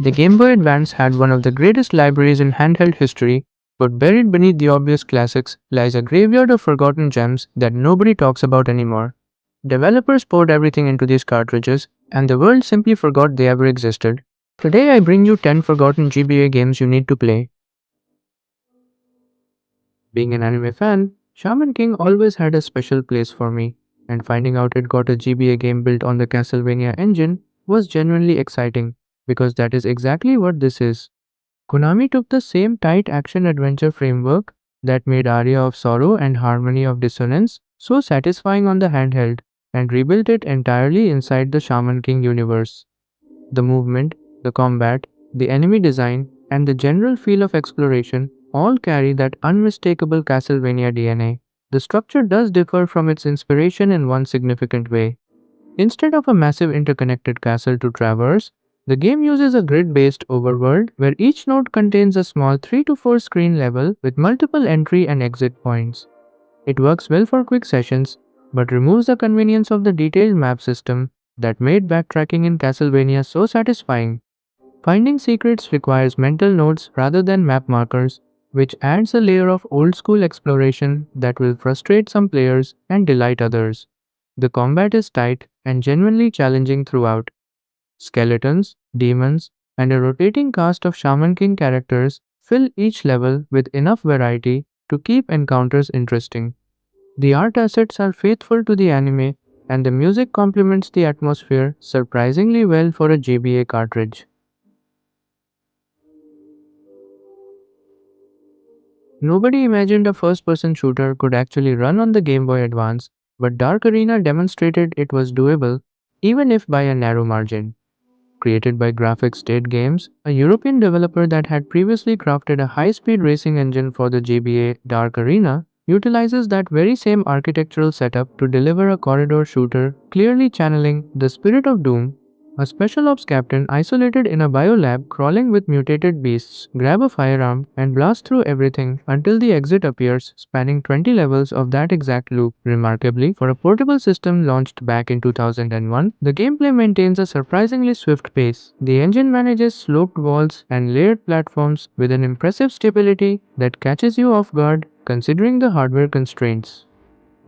The Game Boy Advance had one of the greatest libraries in handheld history, but buried beneath the obvious classics lies a graveyard of forgotten gems that nobody talks about anymore. Developers poured everything into these cartridges, and the world simply forgot they ever existed. Today I bring you 10 forgotten GBA games you need to play. Being an anime fan, Shaman King always had a special place for me, and finding out it got a GBA game built on the Castlevania engine was genuinely exciting, because that is exactly what this is. Konami took the same tight action adventure framework that made Aria of Sorrow and Harmony of Dissonance so satisfying on the handheld and rebuilt it entirely inside the Shaman King universe. The movement, the combat, the enemy design, and the general feel of exploration all carry that unmistakable Castlevania DNA. The structure does differ from its inspiration in one significant way. Instead of a massive interconnected castle to traverse, the game uses a grid-based overworld where each node contains a small 3 to 4 screen level with multiple entry and exit points. It works well for quick sessions, but removes the convenience of the detailed map system that made backtracking in Castlevania so satisfying. Finding secrets requires mental notes rather than map markers, which adds a layer of old school exploration that will frustrate some players and delight others. The combat is tight and genuinely challenging throughout. Skeletons, demons, and a rotating cast of Shaman King characters fill each level with enough variety to keep encounters interesting. The art assets are faithful to the anime, and the music complements the atmosphere surprisingly well for a GBA cartridge. Nobody imagined a first person shooter could actually run on the Game Boy Advance, but Dark Arena demonstrated it was doable, even if by a narrow margin. Created by Graphic State Games, a European developer that had previously crafted a high speed racing engine for the GBA, Dark Arena utilizes that very same architectural setup to deliver a corridor shooter, clearly channeling the spirit of Doom. A special ops captain isolated in a biolab crawling with mutated beasts, grab a firearm and blast through everything until the exit appears, spanning 20 levels of that exact loop. Remarkably, for a portable system launched back in 2001, the gameplay maintains a surprisingly swift pace. The engine manages sloped walls and layered platforms with an impressive stability that catches you off guard considering the hardware constraints.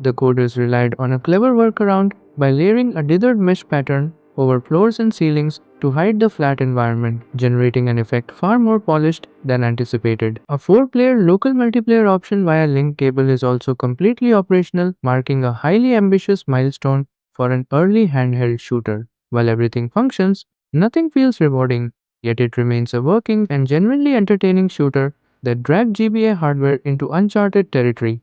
The coders relied on a clever workaround by layering a dithered mesh pattern over floors and ceilings to hide the flat environment, generating an effect far more polished than anticipated. A 4-player local multiplayer option via link cable is also completely operational, marking a highly ambitious milestone for an early handheld shooter. While everything functions, nothing feels rewarding, yet it remains a working and genuinely entertaining shooter that dragged GBA hardware into uncharted territory.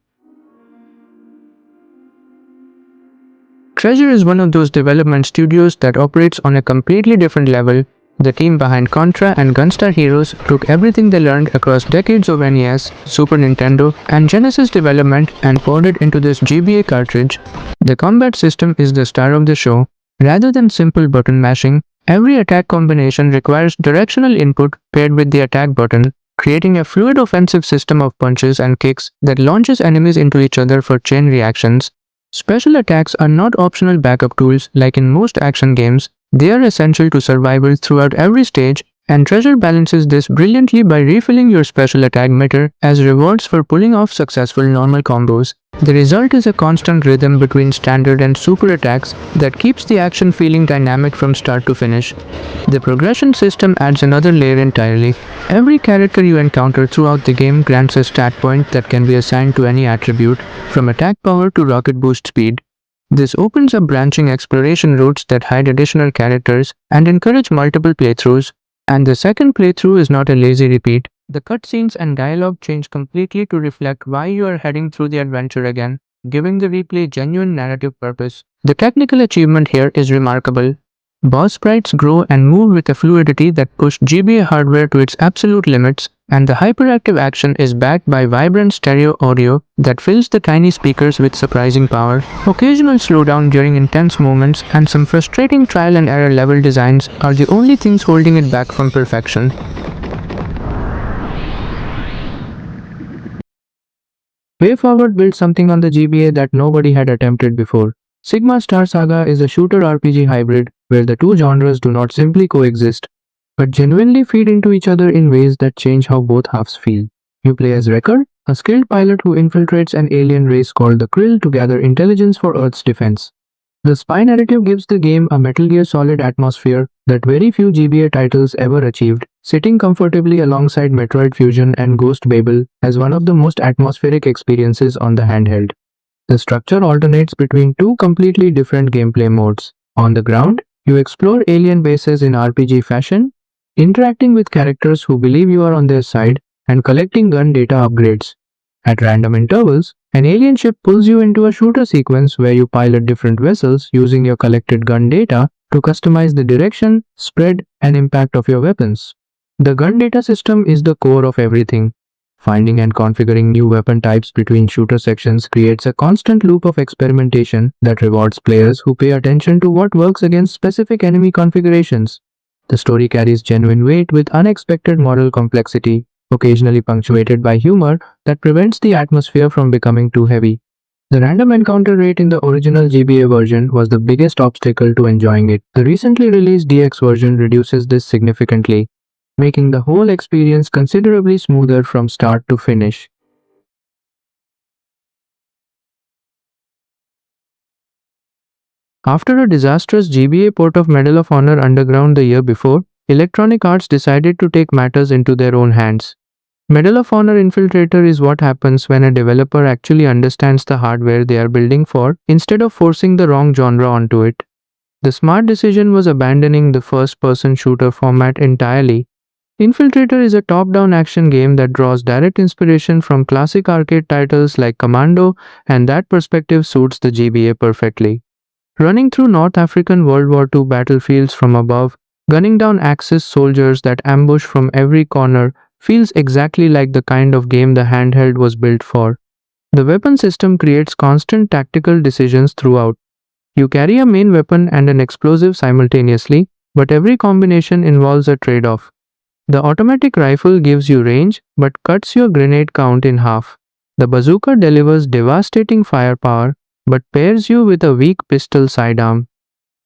Treasure is one of those development studios that operates on a completely different level. The team behind Contra and Gunstar Heroes took everything they learned across decades of NES, Super Nintendo, and Genesis development and poured it into this GBA cartridge. The combat system is the star of the show. Rather than simple button mashing, every attack combination requires directional input paired with the attack button, creating a fluid offensive system of punches and kicks that launches enemies into each other for chain reactions. Special attacks are not optional backup tools like in most action games, they are essential to survival throughout every stage, and Treasure balances this brilliantly by refilling your special attack meter as rewards for pulling off successful normal combos. The result is a constant rhythm between standard and super attacks that keeps the action feeling dynamic from start to finish. The progression system adds another layer entirely. Every character you encounter throughout the game grants a stat point that can be assigned to any attribute, from attack power to rocket boost speed. This opens up branching exploration routes that hide additional characters and encourage multiple playthroughs. And the second playthrough is not a lazy repeat. The cutscenes and dialogue change completely to reflect why you are heading through the adventure again, giving the replay genuine narrative purpose. The technical achievement here is remarkable. Boss sprites grow and move with a fluidity that pushed GBA hardware to its absolute limits, and the hyperactive action is backed by vibrant stereo audio that fills the tiny speakers with surprising power. Occasional slowdown during intense moments and some frustrating trial and error level designs are the only things holding it back from perfection. WayForward built something on the GBA that nobody had attempted before. Sigma Star Saga is a shooter RPG hybrid where the two genres do not simply coexist. but genuinely feed into each other in ways that change how both halves feel. You play as Wrecker, a skilled pilot who infiltrates an alien race called the Krill to gather intelligence for Earth's defense. The spy narrative gives the game a Metal Gear Solid atmosphere that very few GBA titles ever achieved, sitting comfortably alongside Metroid Fusion and Ghost Babel as one of the most atmospheric experiences on the handheld. The structure alternates between two completely different gameplay modes. On the ground, you explore alien bases in RPG fashion, interacting with characters who believe you are on their side and collecting gun data upgrades. At random intervals, an alien ship pulls you into a shooter sequence where you pilot different vessels using your collected gun data to customize the direction, spread, and impact of your weapons. The gun data system is the core of everything. Finding and configuring new weapon types between shooter sections creates a constant loop of experimentation that rewards players who pay attention to what works against specific enemy configurations. The story carries genuine weight with unexpected moral complexity, occasionally punctuated by humor that prevents the atmosphere from becoming too heavy. The random encounter rate in the original GBA version was the biggest obstacle to enjoying it. The recently released DX version reduces this significantly, making the whole experience considerably smoother from start to finish. After a disastrous GBA port of Medal of Honor Underground the year before, Electronic Arts decided to take matters into their own hands. Medal of Honor Infiltrator is what happens when a developer actually understands the hardware they are building for instead of forcing the wrong genre onto it. The smart decision was abandoning the first person shooter format entirely. Infiltrator is a top down action game that draws direct inspiration from classic arcade titles like Commando, and that perspective suits the GBA perfectly. Running through North African World War II battlefields from above, gunning down Axis soldiers that ambush from every corner, feels exactly like the kind of game the handheld was built for. The weapon system creates constant tactical decisions throughout. You carry a main weapon and an explosive simultaneously, but every combination involves a trade off. The automatic rifle gives you range but cuts your grenade count in half. The bazooka delivers devastating firepower but pairs you with a weak pistol sidearm.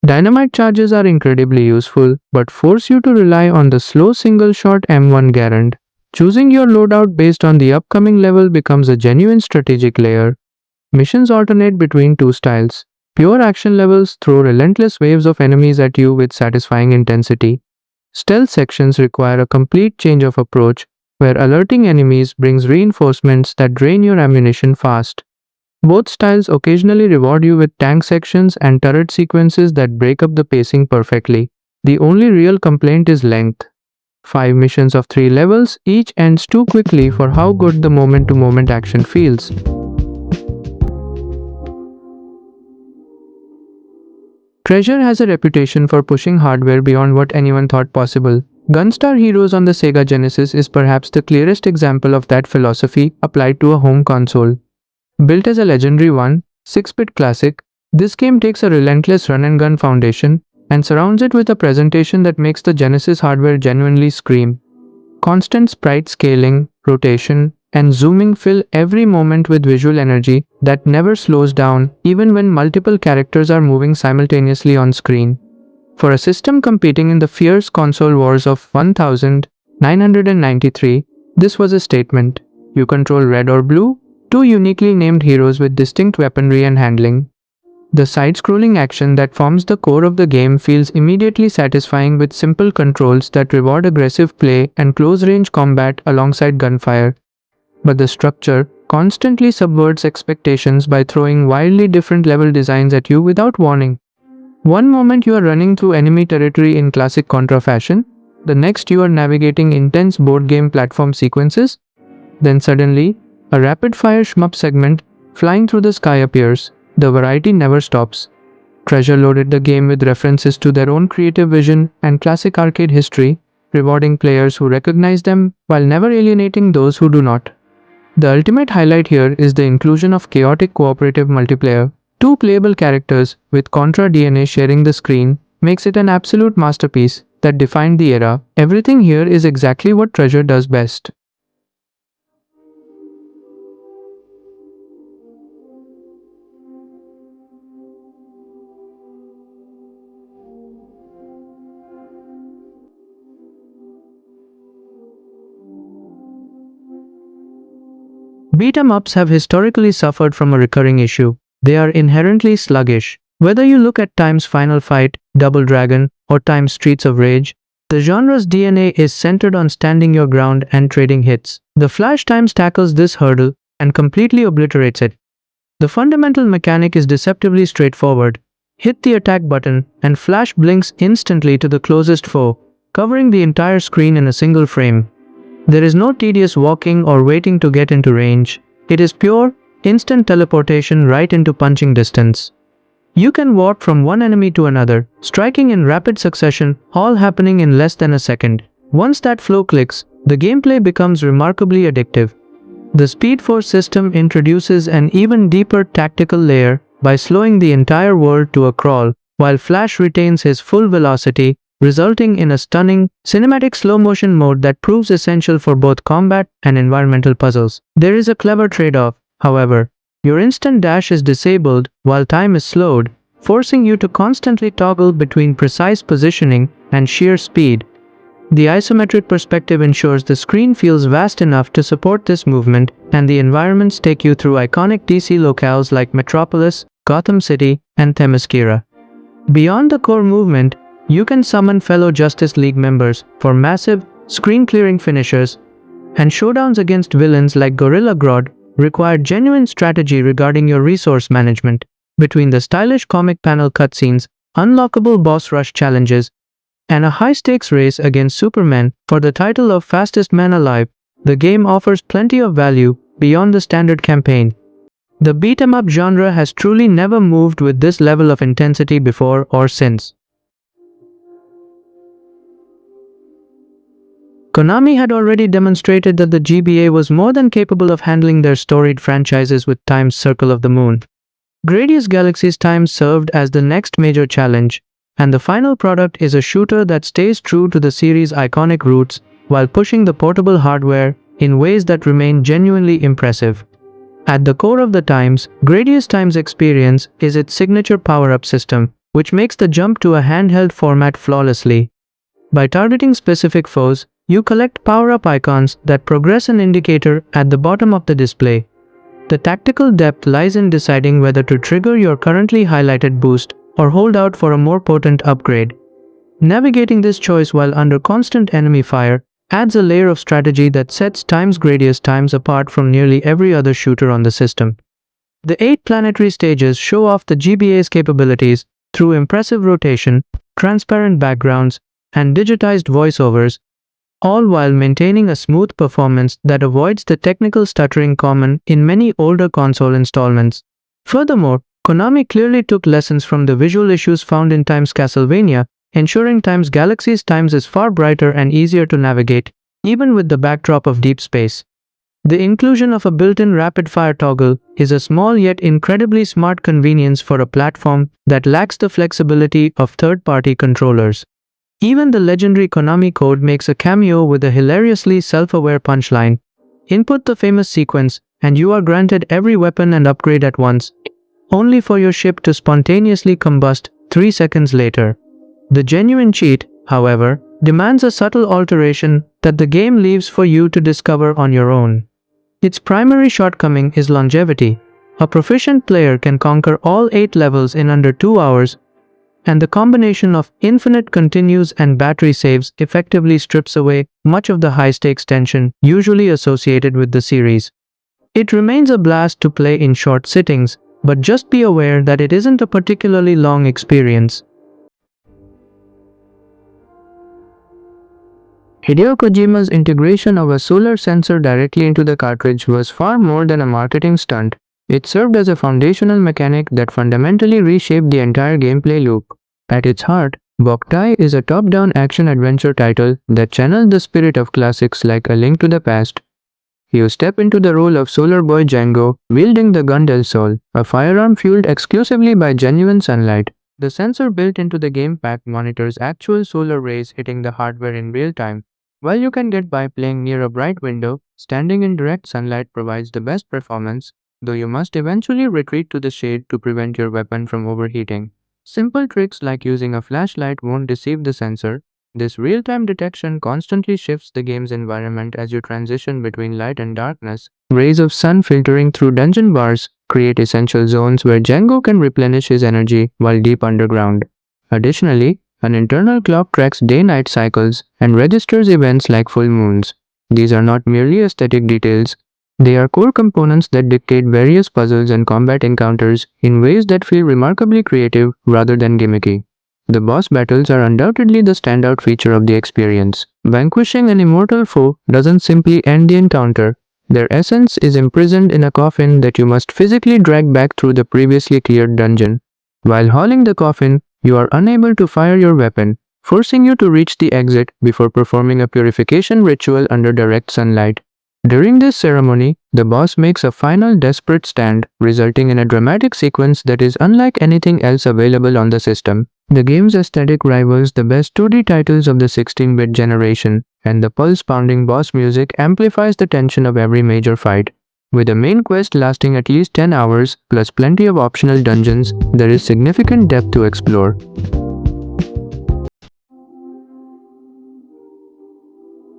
Dynamite charges are incredibly useful but force you to rely on the slow single shot M1 Garand. Choosing your loadout based on the upcoming level becomes a genuine strategic layer. Missions alternate between two styles. Pure action levels throw relentless waves of enemies at you with satisfying intensity. Stealth sections require a complete change of approach, where alerting enemies brings reinforcements that drain your ammunition fast. Both styles occasionally reward you with tank sections and turret sequences that break up the pacing perfectly. The only real complaint is length. 5 missions of 3 levels each ends too quickly for how good the moment to moment action feels. Treasure has a reputation for pushing hardware beyond what anyone thought possible. Gunstar Heroes on the Sega Genesis is perhaps the clearest example of that philosophy applied to a home console. Built as a legendary 6-bit classic, this game takes a relentless run and gun foundation and surrounds it with a presentation that makes the Genesis hardware genuinely scream. Constant sprite scaling, rotation, and zooming fill every moment with visual energy that never slows down even when multiple characters are moving simultaneously on screen. For a system competing in the fierce console wars of 1993, this was a statement. You control red or blue, two uniquely named heroes with distinct weaponry and handling. The side-scrolling action that forms the core of the game feels immediately satisfying with simple controls that reward aggressive play and close-range combat alongside gunfire. But the structure constantly subverts expectations by throwing wildly different level designs at you without warning. One moment you are running through enemy territory in classic Contra fashion, the next you are navigating intense board game platform sequences, then suddenly, a rapid-fire shmup segment flying through the sky appears. The variety never stops. Treasure loaded the game with references to their own creative vision and classic arcade history, rewarding players who recognize them while never alienating those who do not. The ultimate highlight here is the inclusion of chaotic cooperative multiplayer. Two playable characters with Contra DNA sharing the screen makes it an absolute masterpiece that defined the era. Everything here is exactly what Treasure does best. Beat-em-ups have historically suffered from a recurring issue. They are inherently sluggish. Whether you look at Time's Final Fight, Double Dragon, or Time's Streets of Rage, the genre's DNA is centered on standing your ground and trading hits. The Flash Times tackles this hurdle and completely obliterates it. The fundamental mechanic is deceptively straightforward. Hit the attack button, and Flash blinks instantly to the closest foe, covering the entire screen in a single frame. There is no tedious walking or waiting to get into range. It is pure, instant teleportation right into punching distance. You can warp from one enemy to another, striking in rapid succession, all happening in less than a second. Once that flow clicks, the gameplay becomes remarkably addictive. The Speed Force system introduces an even deeper tactical layer by slowing the entire world to a crawl, while Flash retains his full velocity, resulting in a stunning, cinematic slow-motion mode that proves essential for both combat and environmental puzzles. There is a clever trade-off, however. Your instant dash is disabled while time is slowed, forcing you to constantly toggle between precise positioning and sheer speed. The isometric perspective ensures the screen feels vast enough to support this movement, and the environments take you through iconic DC locales like Metropolis, Gotham City, and Themyscira. Beyond the core movement, you can summon fellow Justice League members for massive, screen-clearing finishers, and showdowns against villains like Gorilla Grodd require genuine strategy regarding your resource management. Between the stylish comic panel cutscenes, unlockable boss rush challenges, and a high-stakes race against Superman for the title of fastest man alive, the game offers plenty of value beyond the standard campaign. The beat-em-up genre has truly never moved with this level of intensity before or since. Konami had already demonstrated that the GBA was more than capable of handling their storied franchises with Time's Circle of the Moon. Gradius Galaxy's Time served as the next major challenge, and the final product is a shooter that stays true to the series' iconic roots while pushing the portable hardware in ways that remain genuinely impressive. At the core of the Gradius Time's experience is its signature power-up system, which makes the jump to a handheld format flawlessly. By targeting specific foes, you collect power-up icons that progress an indicator at the bottom of the display. The tactical depth lies in deciding whether to trigger your currently highlighted boost or hold out for a more potent upgrade. Navigating this choice while under constant enemy fire adds a layer of strategy that sets Gradius Times apart from nearly every other shooter on the system. The 8 planetary stages show off the GBA's capabilities through impressive rotation, transparent backgrounds, and digitized voiceovers, all while maintaining a smooth performance that avoids the technical stuttering common in many older console installments. Furthermore, Konami clearly took lessons from the visual issues found in Time's Castlevania, ensuring Time's Galaxy's Times is far brighter and easier to navigate, even with the backdrop of deep space. The inclusion of a built-in rapid-fire toggle is a small yet incredibly smart convenience for a platform that lacks the flexibility of third-party controllers. Even the legendary Konami code makes a cameo with a hilariously self-aware punchline. Input the famous sequence, and you are granted every weapon and upgrade at once, only for your ship to spontaneously combust 3 seconds later. The genuine cheat, however, demands a subtle alteration that the game leaves for you to discover on your own. Its primary shortcoming is longevity. A proficient player can conquer all 8 levels in under 2 hours, and the combination of infinite continues and battery saves effectively strips away much of the high-stakes tension usually associated with the series. It remains a blast to play in short sittings, but just be aware that it isn't a particularly long experience. Hideo Kojima's integration of a solar sensor directly into the cartridge was far more than a marketing stunt. It served as a foundational mechanic that fundamentally reshaped the entire gameplay loop. At its heart, Boktai is a top-down action-adventure title that channeled the spirit of classics like A Link to the Past. You step into the role of Solar Boy Django, wielding the gun Del Sol, a firearm fueled exclusively by genuine sunlight. The sensor built into the game pack monitors actual solar rays hitting the hardware in real time. While you can get by playing near a bright window, standing in direct sunlight provides the best performance, though you must eventually retreat to the shade to prevent your weapon from overheating. Simple tricks like using a flashlight won't deceive the sensor. This real-time detection constantly shifts the game's environment as you transition between light and darkness, Rays of sun filtering through dungeon bars create essential zones where Django can replenish his energy while deep underground. Additionally, an internal clock tracks day-night cycles and registers events like full moons. These are not merely aesthetic details, they are core components that dictate various puzzles and combat encounters in ways that feel remarkably creative rather than gimmicky. The boss battles are undoubtedly the standout feature of the experience. Vanquishing an immortal foe doesn't simply end the encounter, their essence is imprisoned in a coffin that you must physically drag back through the previously cleared dungeon. While hauling the coffin, you are unable to fire your weapon, forcing you to reach the exit before performing a purification ritual under direct sunlight. During this ceremony, the boss makes a final desperate stand, resulting in a dramatic sequence that is unlike anything else available on the system. The game's aesthetic rivals the best 2D titles of the 16-bit generation, and the pulse-pounding boss music amplifies the tension of every major fight. With a main quest lasting at least 10 hours, plus plenty of optional dungeons, there is significant depth to explore.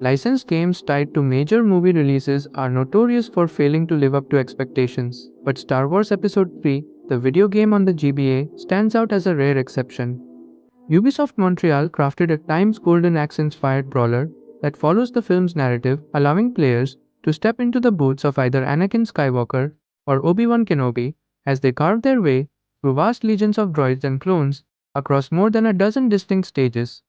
Licensed games tied to major movie releases are notorious for failing to live up to expectations, but Star Wars Episode 3, the video game on the GBA, stands out as a rare exception. Ubisoft Montreal crafted a Times Golden Axe-inspired brawler that follows the film's narrative, allowing players to step into the boots of either Anakin Skywalker or Obi-Wan Kenobi as they carve their way through vast legions of droids and clones across more than a dozen distinct stages.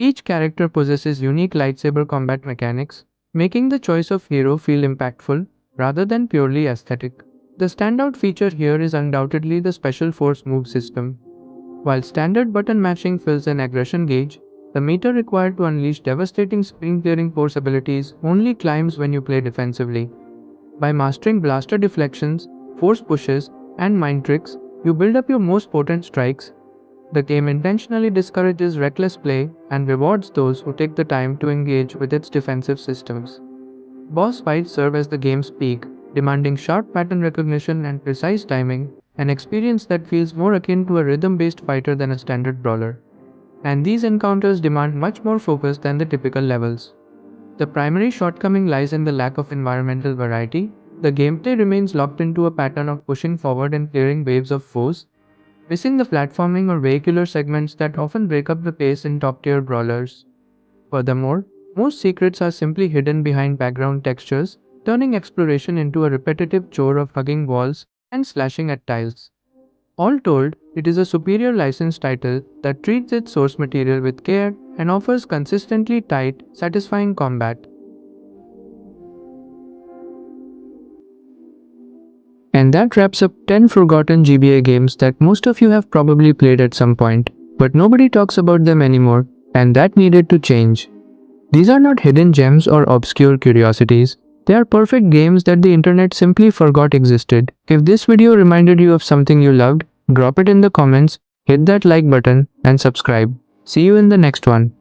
Each character possesses unique lightsaber combat mechanics, making the choice of hero feel impactful rather than purely aesthetic. The standout feature here is undoubtedly the Special Force move system. While standard button mashing fills an aggression gauge, the meter required to unleash devastating screen-clearing force abilities only climbs when you play defensively. By mastering blaster deflections, force pushes, and mind tricks, you build up your most potent strikes. The game intentionally discourages reckless play and rewards those who take the time to engage with its defensive systems. Boss fights serve as the game's peak, demanding sharp pattern recognition and precise timing, an experience that feels more akin to a rhythm-based fighter than a standard brawler. And these encounters demand much more focus than the typical levels. The primary shortcoming lies in the lack of environmental variety. The gameplay remains locked into a pattern of pushing forward and clearing waves of foes, missing the platforming or vehicular segments that often break up the pace in top-tier brawlers. Furthermore, most secrets are simply hidden behind background textures, turning exploration into a repetitive chore of hugging walls and slashing at tiles. All told, it is a superior licensed title that treats its source material with care and offers consistently tight, satisfying combat. And that wraps up 10 forgotten GBA games that most of you have probably played at some point, but nobody talks about them anymore, and that needed to change. These are not hidden gems or obscure curiosities. They are perfect games that the internet simply forgot existed. If this video reminded you of something you loved, drop it in the comments, hit that like button, and subscribe. See you in the next one.